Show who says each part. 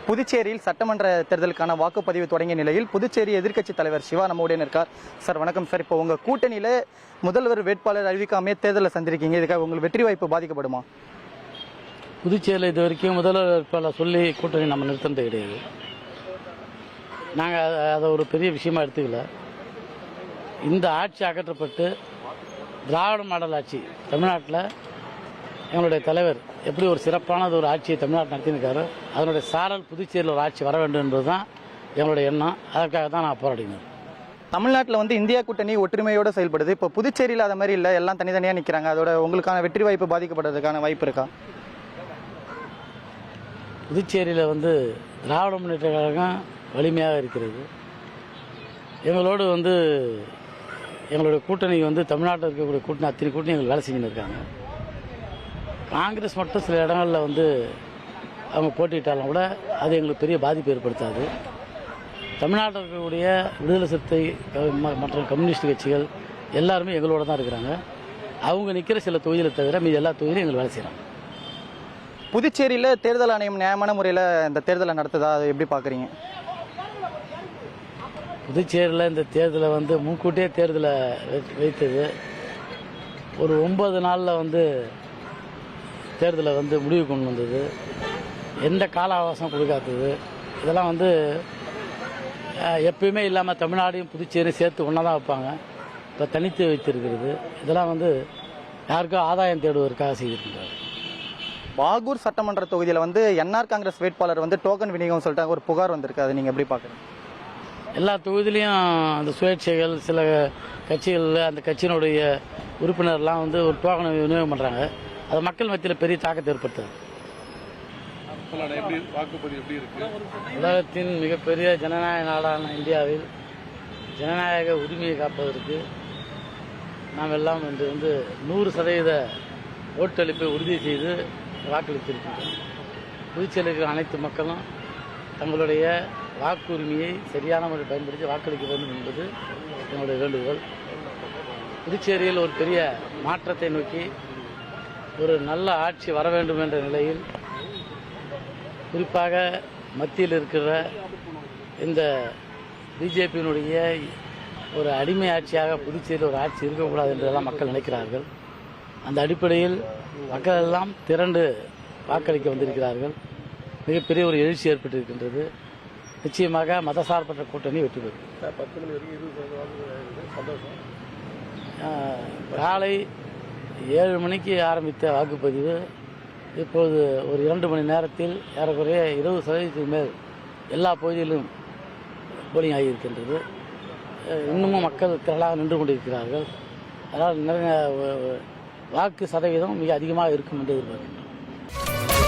Speaker 1: புதுச்சேரியில் சட்டமன்ற தேர்தலுக்கான வாக்குப்பதிவு தொடங்கிய நிலையில் புதுச்சேரி எதிர்க்கட்சி தலைவர் சிவா நம்முடன் இருக்கார். சார் வணக்கம் சார். இப்போ உங்கள் கூட்டணியில் முதல்வர் வேட்பாளர் அறிவிக்காமே தேர்தலில் சந்திருக்கீங்க. இதுக்காக உங்களுக்கு வெற்றி வாய்ப்பு பாதிக்கப்படுமா?
Speaker 2: புதுச்சேரியில் இது வரைக்கும் முதல்வர் வேட்பாளர் சொல்லி கூட்டணி நம்ம நிறுத்தினது கிடையாது. நாங்கள் அதை ஒரு பெரிய விஷயமா எடுத்துக்கல. இந்த ஆட்சி அகற்றப்பட்டு திராவிட மாடல் ஆட்சி தமிழ்நாட்டில் எங்களுடைய தலைவர் எப்படி ஒரு சிறப்பானது ஒரு ஆட்சியை தமிழ்நாட்டில் நடத்தியிருக்காரு, அதனுடைய சாரல் புதுச்சேரியில் ஒரு ஆட்சி வர வேண்டும் என்பது தான் எங்களுடைய எண்ணம். அதற்காக தான் நான் போராடினேன்.
Speaker 1: தமிழ்நாட்டில் இந்தியா கூட்டணி ஒற்றுமையோடு செயல்படுது. இப்போ புதுச்சேரியில் அது மாதிரி இல்லை, எல்லாம் தனித்தனியாக நிற்கிறாங்க. அதோட உங்களுக்கான வெற்றி வாய்ப்பு பாதிக்கப்படுறதுக்கான வாய்ப்பு இருக்கா?
Speaker 2: புதுச்சேரியில் திராவிட முன்னேற்ற கழகம் வலிமையாக இருக்கிறது. எங்களோடு எங்களுடைய கூட்டணி தமிழ்நாட்டில் இருக்கக்கூடிய கூட்டணி அத்தனை கூட்டணி எங்களுக்கு வேலை செஞ்சுன்னு இருக்காங்க. காங்கிரஸ் மட்டும் சில இடங்களில் அவங்க போட்டியிட்டாலும் கூட அது எங்களுக்கு பெரிய பாதிப்பு ஏற்படுத்தாது. தமிழ்நாட்டில் இருக்கக்கூடிய விடுதலை சிறுத்தை மற்ற கம்யூனிஸ்ட் கட்சிகள் எல்லாருமே எங்களோட தான் இருக்கிறாங்க. அவங்க நிற்கிற சில தொகுதிகளை தவிர மீது எல்லா தொகுதியிலும் எங்களுக்கு வேலை செய்கிறாங்க.
Speaker 1: புதுச்சேரியில் தேர்தல் ஆணையம் நியாயமான முறையில் இந்த தேர்தலை நடத்துதா? அதை எப்படி பார்க்குறீங்க?
Speaker 2: புதுச்சேரியில் இந்த தேர்தலை முன்கூட்டியே தேர்தலை வைத்தது. ஒரு 9 நாளில் தேர்தலை முடிவு கொண்டு வந்தது. எந்த கால அவகாசம் கொடுக்காதது. இதெல்லாம் எப்பயுமே இல்லாமல் தமிழ்நாடையும் புதுச்சேரியும் சேர்த்து ஒன்றா தான் வைப்பாங்க. இப்போ தனித்து வைத்திருக்கிறது. இதெல்லாம் யாருக்கும் ஆதாயம் தேடுவதற்காக செய்திருக்கிறார்.
Speaker 1: பாகூர் சட்டமன்ற தொகுதியில் என்ஆர் காங்கிரஸ் வேட்பாளர் டோக்கன் விநியோகம் சொல்லிட்டு ஒரு புகார் வந்திருக்கு. அதை நீங்கள் எப்படி பார்க்குறீங்க?
Speaker 2: எல்லா தொகுதியிலையும் அந்த சுயேட்சைகள் சில கட்சிகள் அந்த கட்சியினுடைய உறுப்பினர்லாம் ஒரு டோக்கனை விநியோகம் பண்ணுறாங்க. அது மக்கள் மத்தியில் பெரிய தாக்கத்தை ஏற்படுத்துது. உலகத்தின் மிகப்பெரிய ஜனநாயக நாடான இந்தியாவில் ஜனநாயக உரிமையை காப்பதற்கு நாம் எல்லாம் 100% ஓட்டளிப்பை உறுதி செய்து வாக்களித்திருக்கின்றோம். புதுச்சேரியில் இருக்கிற அனைத்து மக்களும் தங்களுடைய வாக்குரிமையை சரியான முறையில் பயன்படுத்தி வாக்களிக்க வேண்டும் என்பது என்னுடைய வேண்டுகோள். புதுச்சேரியில் ஒரு பெரிய மாற்றத்தை நோக்கி ஒரு நல்ல ஆட்சி வர வேண்டும் என்ற நிலையில், குறிப்பாக மத்தியில் இருக்கிற இந்த பிஜேபியினுடைய ஒரு அடிமை ஆட்சியாக புதுச்சேரியில் ஒரு ஆட்சி இருக்கக்கூடாது என்றெல்லாம் மக்கள் நினைக்கிறார்கள். அந்த அடிப்படையில் மக்கள் எல்லாம் திரண்டு வாக்களிக்க வந்திருக்கிறார்கள். மிகப்பெரிய ஒரு எழுச்சி ஏற்பட்டிருக்கின்றது. நிச்சயமாக மதசார்பற்ற கூட்டணி வெற்றி பெறும். காலை 7 மணிக்கு ஆரம்பித்த வாக்குப்பதிவு இப்போது ஒரு 2 மணி நேரத்தில் ஏறக்குறைய 20% மேல் எல்லா பகுதியிலும் போலிங் ஆகியிருக்கின்றது. இன்னமும் மக்கள் திரளாக நின்று கொண்டிருக்கிறார்கள். அதனால் வாக்கு சதவீதம் மிக அதிகமாக இருக்கும் என்று எதிர்பார்க்கின்றோம்.